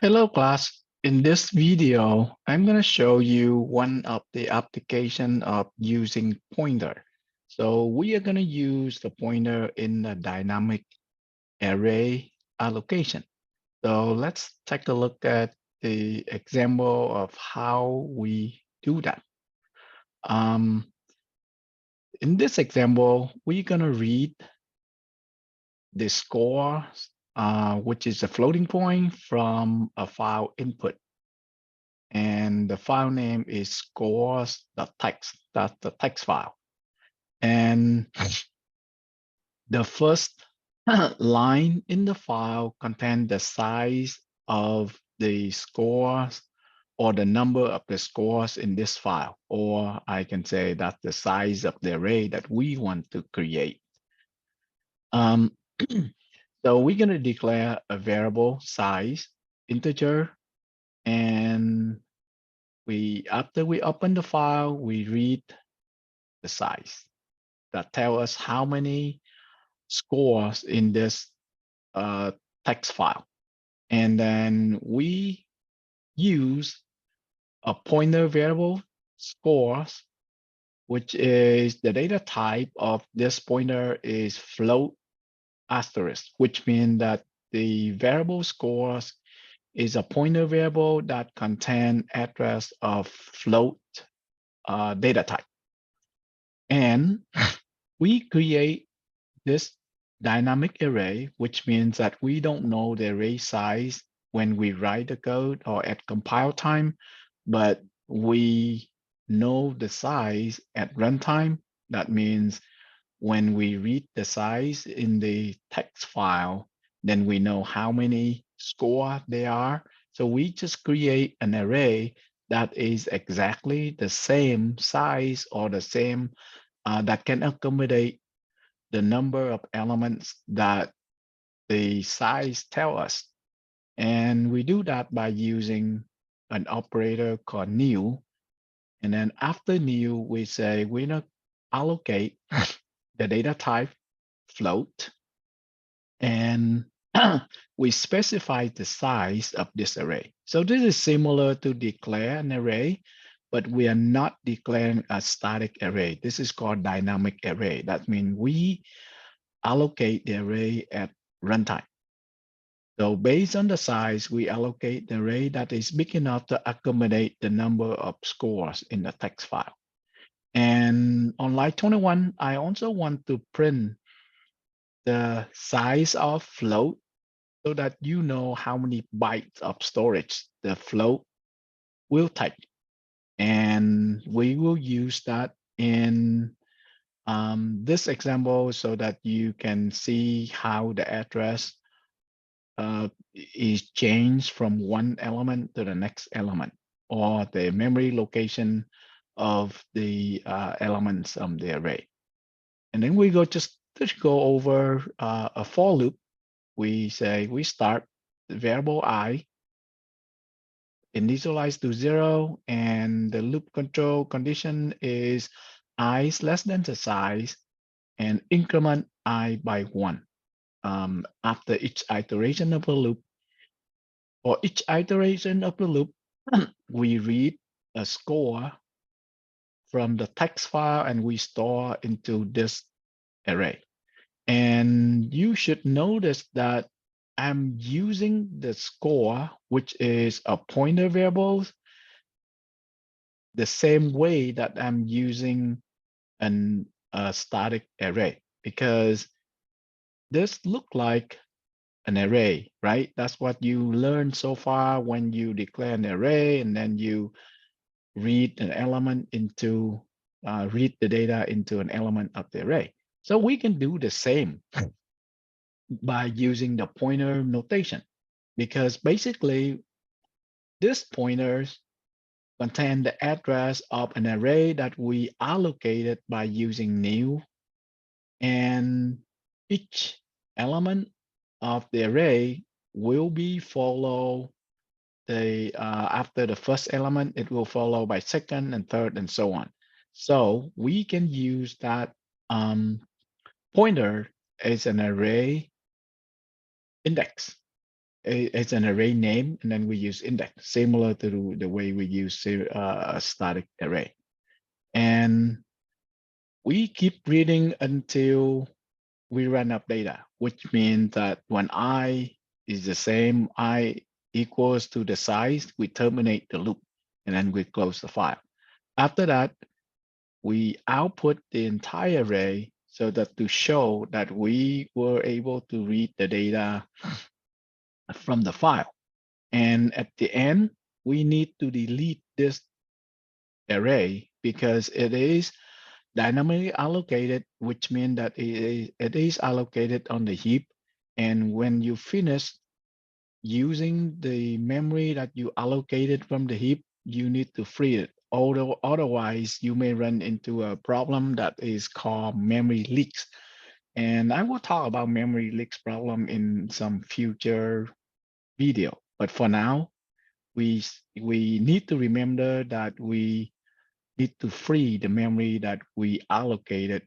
Hello class. In this video, I'm going to show you one of the application of using pointer. So we are going to use the pointer in the dynamic array allocation. So let's take a look at the example of how we do that. Um, in this example, we're going to read the score, which is a floating point from a file input. And the file name is scores.txt. That's the text file. And the first line in the file contains the size of the scores or the number of the scores in this file, or I can say that's the size of the array that we want to create. Um, so we're going to declare a variable size integer, and after we open the file, we read the size that tell us how many scores in this text file. And then we use a pointer variable scores, which is the data type of this pointer is float asterisk, which means that the variable scores is a pointer variable that contain address of float data type. And we create this dynamic array, which means that we don't know the array size when we write the code or at compile time, but we know the size at runtime. That means when we read the size in the text file, then we know how many score there are. So we just create an array that is exactly the same size or the same that can accommodate the number of elements that the size tell us. And we do that by using an operator called new. And then after new, we say we're going to allocate the data type float. And we specify the size of this array. So this is similar to declare an array, but we are not declaring a static array. This is called dynamic array. That means we allocate the array at runtime. So based on the size, we allocate the array that is big enough to accommodate the number of scores in the text file. And on line 21, I also want to print the size of float so that you know how many bytes of storage the float will take. And we will use that in this example so that you can see how the address is changed from one element to the next element, or the memory location of the elements of the array. And then we just go over a for loop. We say we start the variable I initialize to 0, and the loop control condition is I is less than the size and increment I by 1. After each iteration of the loop, for each iteration of the loop, we read a score from the text file and we store into this array. And you should notice that I'm using the score, which is a pointer variable, the same way that I'm using a static array, because this look like an array, right? That's what you learned so far when you declare an array and then you read an element into, read the data into an element of the array. So we can do the same by using the pointer notation, because basically these pointers contain the address of an array that we allocated by using new, and each element of the array will be follow the after the first element, it will follow by second and third and so on. So we can use that pointer as an array index. it's an array name, and then we use index, similar to the way we use a static array. And we keep reading until we run up data, which means that when I is the same, I equals to the size, we terminate the loop, and then we close the file. After that, we output the entire array so that to show that we were able to read the data from the file. And at the end, we need to delete this array because it is dynamically allocated, which means that it is allocated on the heap. And when you finish using the memory that you allocated from the heap, you need to free it. Although otherwise, you may run into a problem that is called memory leaks. And I will talk about memory leaks problem in some future video. But for now, we need to remember that we need to free the memory that we allocated.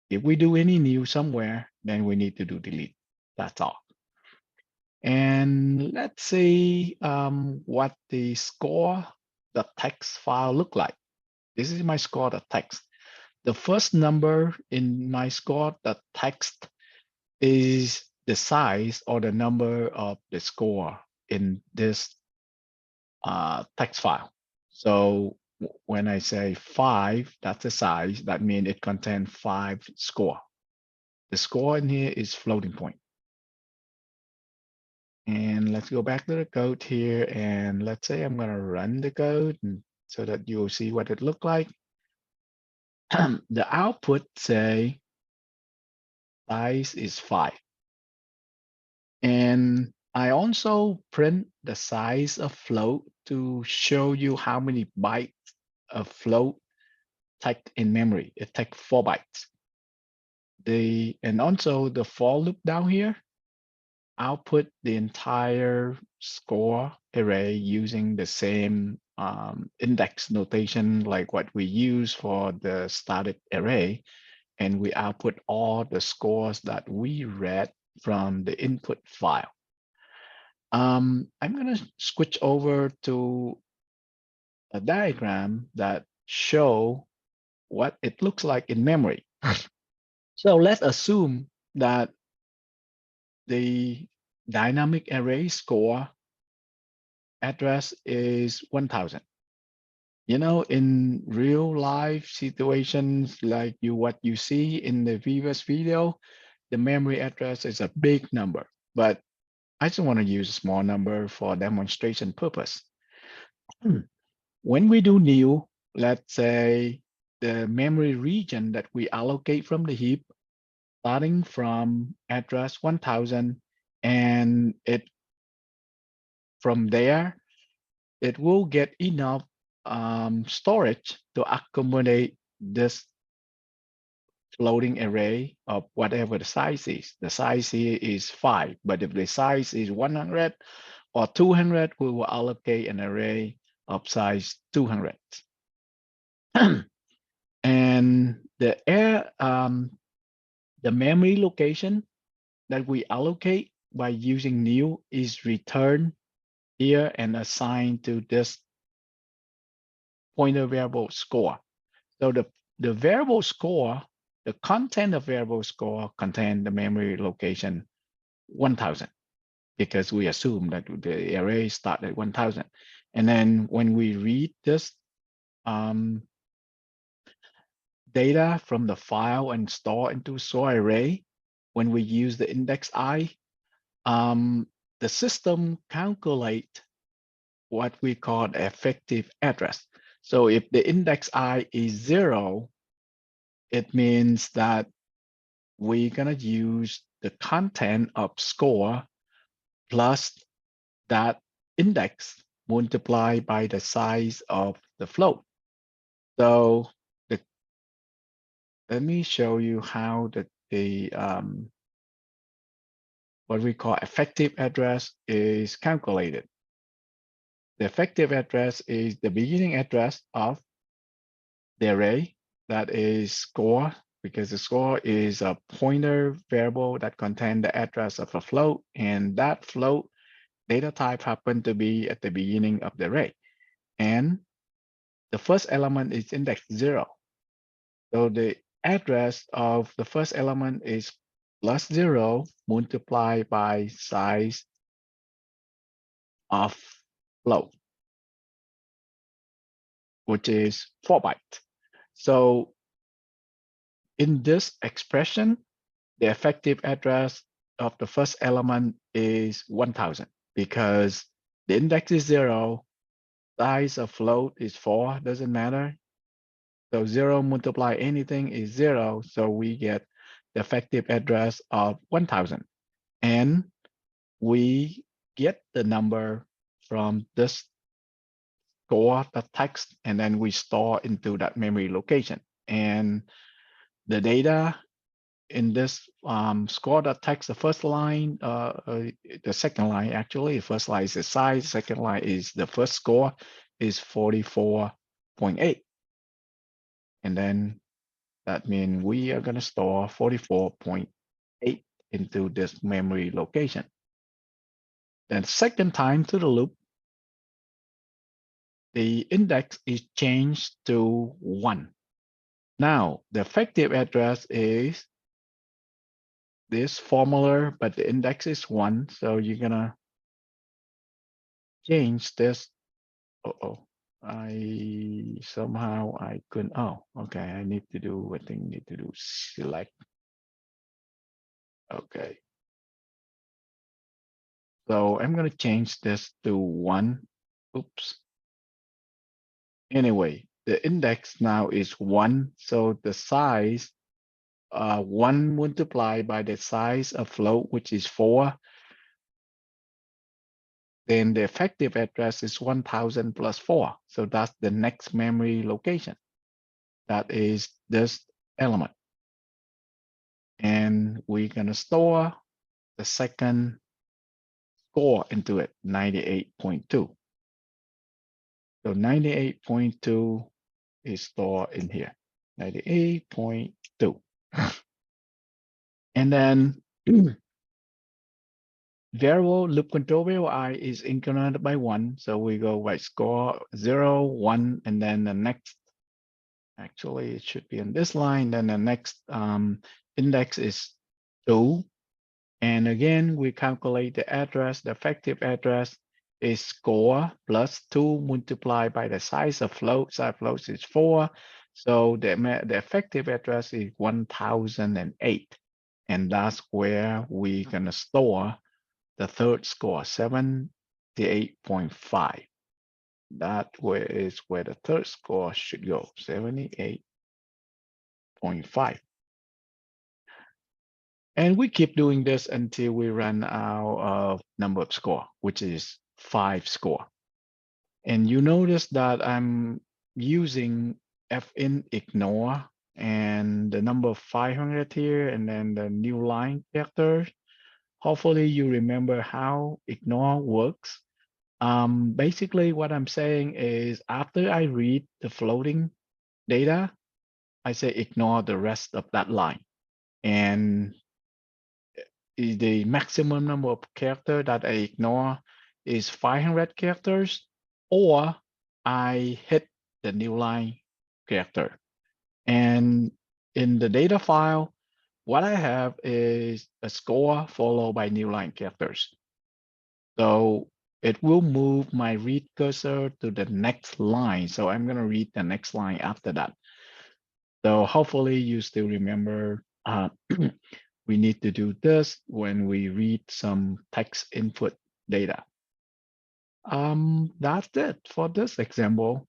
If we do any new somewhere, then we need to do delete. That's all. And let's see what the score, the text file look like. This is my score, the text. The first number in my score, the text, is the size or the number of the score in this text file. So when I say 5, that's the size. That means it contains 5 score. The score in here is floating point. And let's go back to the code here. And let's say I'm going to run the code so that you'll see what it looked like. The output say size is 5. And I also print the size of float to show you how many bytes of float take in memory. It takes 4 bytes. And also the for loop down here, output the entire score array using the same index notation like what we use for the static array. And we output all the scores that we read from the input file. I'm going to switch over to a diagram that show what it looks like in memory. So let's assume that the dynamic array score address is 1000. You know, in real life situations like what you see in the previous video, the memory address is a big number, but I just want to use a small number for demonstration purpose. When we do new, let's say the memory region that we allocate from the heap, starting from address 1000, and from there, it will get enough storage to accommodate this floating array of whatever the size is. The size here is 5, but if the size is 100 or 200, we will allocate an array of size 200. And the memory location that we allocate by using new is returned here and assigned to this pointer variable score. So the variable score, the content of variable score contain the memory location 1000 because we assume that the array start at 1000. And then when we read this data from the file and store into store array, when we use the index I, the system calculate what we call effective address. So if the index I is 0, it means that we're gonna use the content of score plus that index multiplied by the size of the float. So let me show you how what we call effective address is calculated. The effective address is the beginning address of the array that is score, because the score is a pointer variable that contains the address of a float, and that float data type happen to be at the beginning of the array. And the first element is index 0. So the address of the first element is +0 multiplied by size of float, which is 4 bytes. So in this expression, the effective address of the first element is 1000 because the index is 0, size of float is 4, doesn't matter. So 0 multiply anything is 0, so we get the effective address of 1000. And we get the number from this store the text, and then we store into that memory location. And the data in this score that text, the first line, the second line actually, the first line is the size, second line is the first score is 44.8. And then that means we are going to store 44.8 into this memory location. Then second time to the loop, the index is changed to 1. Now, the effective address is this formula, but the index is 1. So you're going to change this. I couldn't. Oh, okay. I need to do, I think need to do select. Okay. So I'm going to change this to 1. Oops. Anyway, the index now is 1. So the size, 1 multiplied by the size of float, which is 4. Then the effective address is 1000 plus 4. So that's the next memory location. That is this element. And we're going to store the second score into it, 98.2. So 98.2 is stored in here, 98.2. And then variable loop control variable I is incremented by 1. So we go by score 0, 1, and then the next, actually it should be in this line. Then the next index is 2. And again, we calculate the address. The effective address is score plus 2 multiplied by the size of float. Size of float is 4. So the effective address is 1008. And that's where we're going to store the third score, 78.5. That is where the third score should go, 78.5. And we keep doing this until we run out of number of score, which is 5 score. And you notice that I'm using fin ignore and the number 500 here, and then the new line character. Hopefully you remember how ignore works. Basically what I'm saying is after I read the floating data, I say ignore the rest of that line. And the maximum number of characters that I ignore is 500 characters, or I hit the new line character. And in the data file, what I have is a score followed by new line characters. So it will move my read cursor to the next line. So I'm going to read the next line after that. So hopefully you still remember we need to do this when we read some text input data. That's it for this example.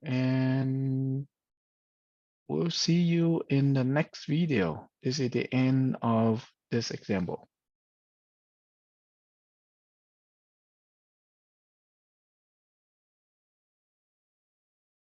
And we'll see you in the next video. This is the end of this example.